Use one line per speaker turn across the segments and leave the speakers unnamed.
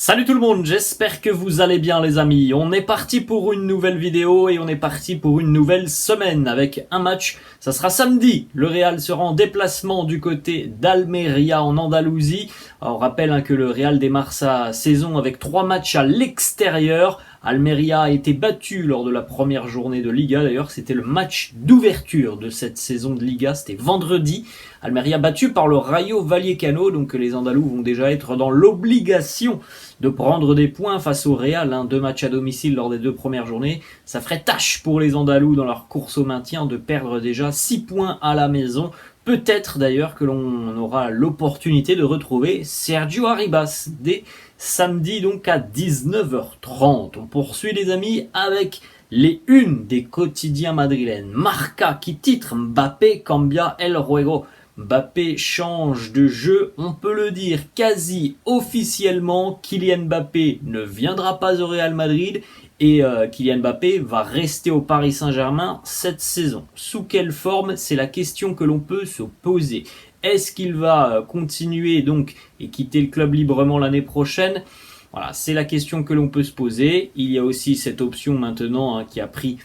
Salut tout le monde, j'espère que vous allez bien les amis. On est parti pour une nouvelle vidéo et on est parti pour une nouvelle semaine avec un match. Ça sera samedi. Le Real sera en déplacement du côté d'Almeria en Andalousie. Alors, on rappelle que le Real démarre sa saison avec 3 matchs à l'extérieur. Almeria a été battu lors de la première journée de Liga. D'ailleurs, c'était le match d'ouverture de cette saison de Liga. C'était vendredi. Almeria battu par le Rayo Vallecano. Donc les Andalous vont déjà être dans l'obligation de prendre des points face au Real. 2 matchs à domicile lors des 2 premières journées. Ça ferait tâche pour les Andalous dans leur course au maintien de perdre déjà 6 points à la maison. Peut-être d'ailleurs que l'on aura l'opportunité de retrouver Sergio Arribas dès samedi donc à 19h30. On poursuit les amis avec les unes des quotidiens madrilènes. Marca qui titre Mbappé cambia el juego. Mbappé change de jeu, on peut le dire quasi officiellement. Kylian Mbappé ne viendra pas au Real Madrid et Kylian Mbappé va rester au Paris Saint-Germain cette saison. Sous quelle forme? C'est la question que l'on peut se poser. Est-ce qu'il va continuer donc et quitter le club librement l'année prochaine? Voilà, c'est la question que l'on peut se poser. Il y a aussi cette option maintenant qui a pris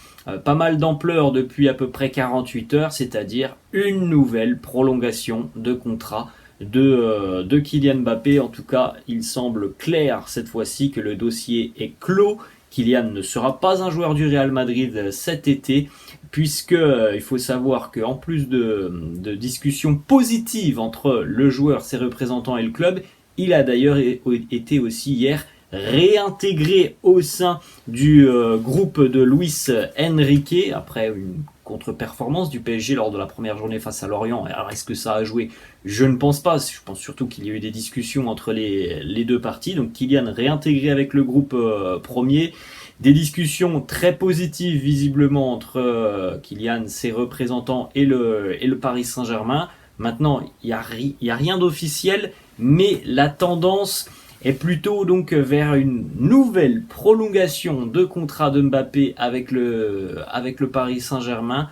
pas mal d'ampleur depuis à peu près 48 heures, c'est-à-dire une nouvelle prolongation de contrat de Kylian Mbappé. En tout cas, il semble clair cette fois-ci que le dossier est clos. Kylian ne sera pas un joueur du Real Madrid cet été, puisque il faut savoir qu'en plus de discussions positives entre le joueur, ses représentants et le club, il a d'ailleurs été aussi hier réintégré au sein du groupe de Luis Enrique après une contre-performance du PSG lors de la première journée face à Lorient. Alors est-ce que ça a joué? Je ne pense pas. Je pense surtout qu'il y a eu des discussions entre les deux parties. Donc Kylian réintégré avec le groupe premier. Des discussions très positives visiblement entre Kylian, ses représentants et le Paris Saint-Germain. Maintenant, il n'y a rien d'officiel, mais la tendance est plutôt donc vers une nouvelle prolongation de contrat de Mbappé avec le Paris Saint-Germain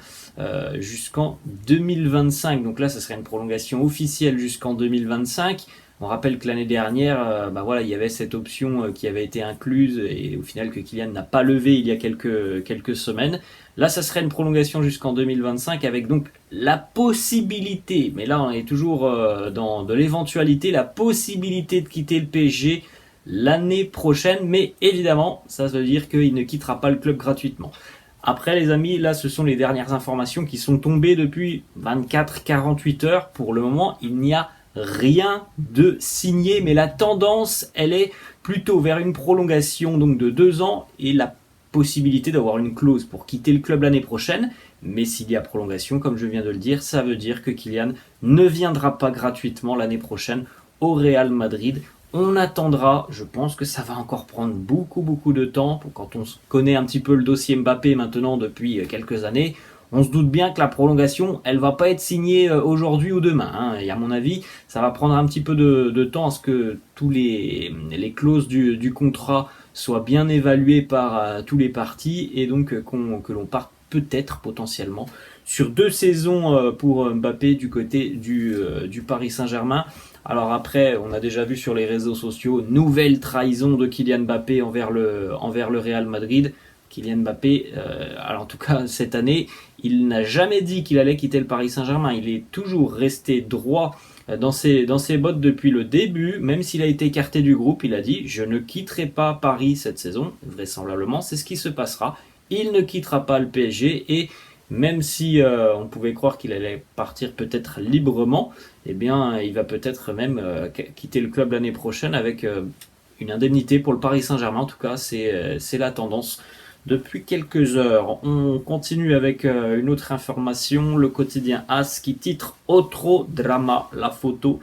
jusqu'en 2025. Donc là, ce serait une prolongation officielle jusqu'en 2025. On rappelle que l'année dernière, il y avait cette option qui avait été incluse et au final que Kylian n'a pas levé il y a quelques semaines. Là, ça serait une prolongation jusqu'en 2025 avec donc la possibilité, mais là on est toujours dans de l'éventualité, la possibilité de quitter le PSG l'année prochaine. Mais évidemment, ça veut dire qu'il ne quittera pas le club gratuitement. Après les amis, là ce sont les dernières informations qui sont tombées depuis 24-48 heures. Pour le moment, il n'y a rien de signé, mais la tendance, elle est plutôt vers une prolongation donc de 2 ans et la possibilité d'avoir une clause pour quitter le club l'année prochaine. Mais s'il y a prolongation, comme je viens de le dire, ça veut dire que Kylian ne viendra pas gratuitement l'année prochaine au Real Madrid. On attendra, je pense que ça va encore prendre beaucoup de temps. Quand on connaît un petit peu le dossier Mbappé maintenant depuis quelques années, on se doute bien que la prolongation, elle va pas être signée aujourd'hui ou demain. Et à mon avis, ça va prendre un petit peu de temps à ce que tous les clauses du contrat soient bien évaluées par tous les partis et donc que l'on parte peut-être potentiellement sur 2 saisons pour Mbappé du côté du Paris Saint-Germain. Alors après, on a déjà vu sur les réseaux sociaux, nouvelle trahison de Kylian Mbappé envers le Real Madrid. Kylian Mbappé, alors en tout cas cette année, il n'a jamais dit qu'il allait quitter le Paris Saint-Germain. Il est toujours resté droit dans ses bottes depuis le début. Même s'il a été écarté du groupe, il a dit « Je ne quitterai pas Paris cette saison ». Vraisemblablement, c'est ce qui se passera. Il ne quittera pas le PSG et même si on pouvait croire qu'il allait partir peut-être librement, eh bien, il va peut-être même quitter le club l'année prochaine avec une indemnité pour le Paris Saint-Germain. En tout cas, c'est la tendance depuis quelques heures. On continue avec une autre information, le quotidien AS qui titre Otro drama, la photo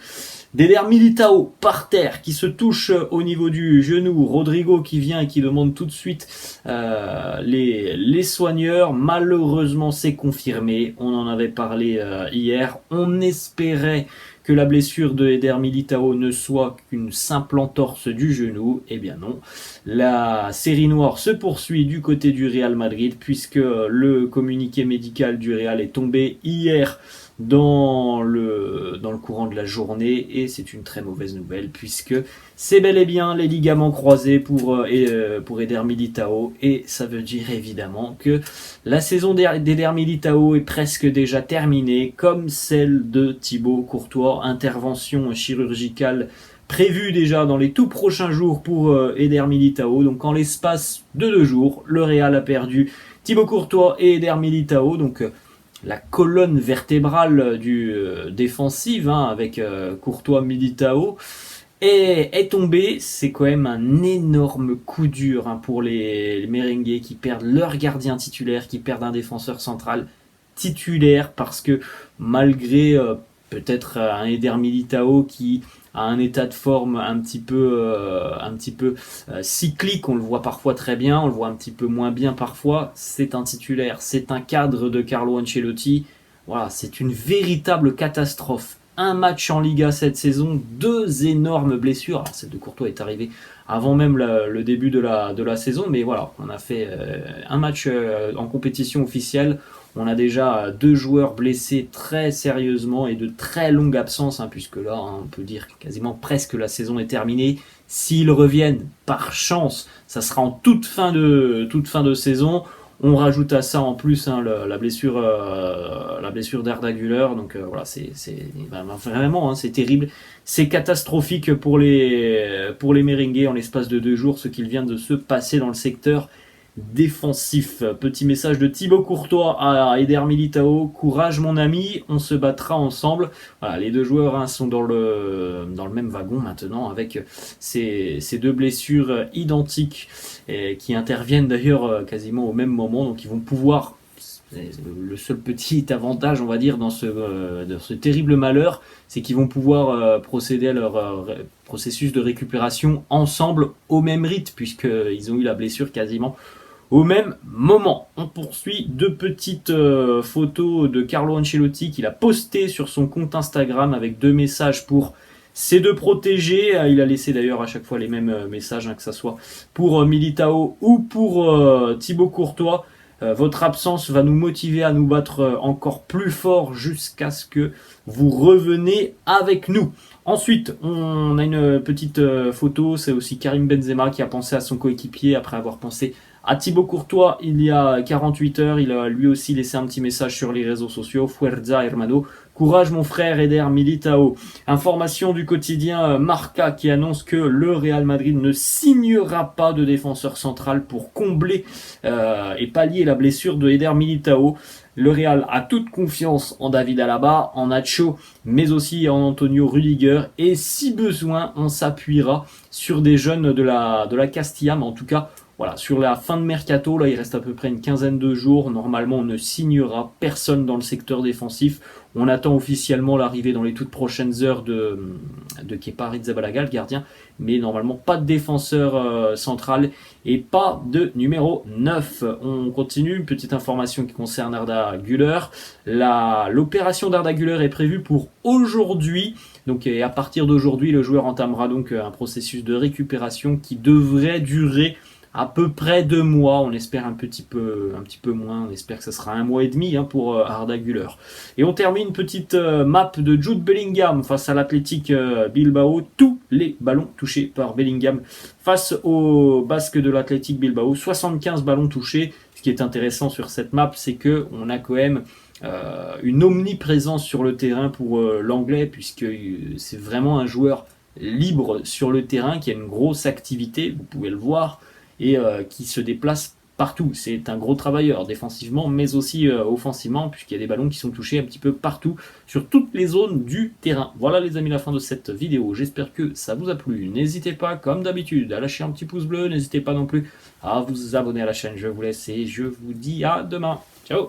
d'Eder Militao par terre qui se touche au niveau du genou. Rodrigo qui vient et qui demande tout de suite les soigneurs. Malheureusement, c'est confirmé. On en avait parlé hier. On espérait que la blessure de Eder Militao ne soit qu'une simple entorse du genou. Eh bien non. La série noire se poursuit du côté du Real Madrid puisque le communiqué médical du Real est tombé hier dans le courant de la journée, et c'est une très mauvaise nouvelle puisque c'est bel et bien les ligaments croisés pour Eder Militao, et ça veut dire évidemment que la saison d'Eder Militao est presque déjà terminée, comme celle de Thibaut Courtois. Intervention chirurgicale prévue déjà dans les tout prochains jours pour Eder Militao. Donc en l'espace de 2 jours, le Real a perdu Thibaut Courtois et Eder Militao, donc la colonne vertébrale du défensive, hein, avec Courtois, Militao, est tombée. C'est quand même un énorme coup dur, hein, pour les merengues qui perdent leur gardien titulaire, qui perdent un défenseur central titulaire, parce que malgré peut-être un Eder Militao qui a un état de forme un petit peu cyclique, on le voit parfois très bien, on le voit un petit peu moins bien parfois, c'est un titulaire, c'est un cadre de Carlo Ancelotti. Voilà, c'est une véritable catastrophe. Un match en Liga cette saison, 2 énormes blessures. Alors, celle de Courtois est arrivée avant même le début de la saison, mais voilà, on a fait un match en compétition officielle. On a déjà 2 joueurs blessés très sérieusement et de très longues absences, hein, puisque là, hein, on peut dire quasiment presque la saison est terminée. S'ils reviennent, par chance, ça sera en toute fin de saison. On rajoute à ça en plus, hein, la blessure d'Arda Güler. Donc voilà, c'est vraiment, hein, c'est terrible, c'est catastrophique pour les merengues en l'espace de 2 jours, ce qu'il vient de se passer dans le secteur défensif. Petit message de Thibaut Courtois à Eder Militao: courage mon ami, on se battra ensemble. Voilà, les 2 joueurs, hein, sont dans le même wagon maintenant, avec ces 2 blessures identiques, et qui interviennent d'ailleurs quasiment au même moment, donc ils vont pouvoir, le seul petit avantage, on va dire, dans ce terrible malheur, c'est qu'ils vont pouvoir procéder à leur processus de récupération ensemble au même rythme, puisqu'ils ont eu la blessure quasiment au même moment. On poursuit 2 petites photos de Carlo Ancelotti qu'il a postées sur son compte Instagram, avec 2 messages pour ses 2 protégés. Il a laissé d'ailleurs à chaque fois les mêmes messages, hein, que ce soit pour Militao ou pour Thibaut Courtois. Votre absence va nous motiver à nous battre encore plus fort jusqu'à ce que vous reveniez avec nous. Ensuite, on a une petite photo, c'est aussi Karim Benzema qui a pensé à son coéquipier après avoir pensé à Thibaut Courtois il y a 48 heures. Il a lui aussi laissé un petit message sur les réseaux sociaux: Fuerza hermano, courage mon frère Eder Militao. Information du quotidien Marca qui annonce que le Real Madrid ne signera pas de défenseur central pour combler et pallier la blessure de Eder Militao. Le Real a toute confiance en David Alaba, en Nacho, mais aussi en Antonio Rudiger, et si besoin, on s'appuiera sur des jeunes de la Castilla, mais en tout cas, voilà, sur la fin de mercato, là il reste à peu près une quinzaine de jours. Normalement, on ne signera personne dans le secteur défensif. On attend officiellement l'arrivée dans les toutes prochaines heures de Kepa Arrizabalaga, le gardien, mais normalement pas de défenseur central et pas de numéro 9. On continue, une petite information qui concerne Arda Güler. L'opération d'Arda Güler est prévue pour aujourd'hui. Donc, et à partir d'aujourd'hui, le joueur entamera donc un processus de récupération qui devrait durer à peu près 2 mois. On espère un petit peu moins, on espère que ça sera 1 mois et demi, hein, pour Arda Güler. Et on termine, petite map de Jude Bellingham face à l'Athletic Bilbao. Tous les ballons touchés par Bellingham face aux Basques de l'Athletic Bilbao. 75 ballons touchés. Ce qui est intéressant sur cette map, c'est qu'on a quand même une omniprésence sur le terrain pour l'anglais, puisque c'est vraiment un joueur libre sur le terrain, qui a une grosse activité, vous pouvez le voir, et qui se déplace partout. C'est un gros travailleur défensivement, mais aussi offensivement, puisqu'il y a des ballons qui sont touchés un petit peu partout, sur toutes les zones du terrain. Voilà les amis, la fin de cette vidéo. J'espère que ça vous a plu. N'hésitez pas, comme d'habitude, à lâcher un petit pouce bleu. N'hésitez pas non plus à vous abonner à la chaîne. Je vous laisse et je vous dis à demain. Ciao!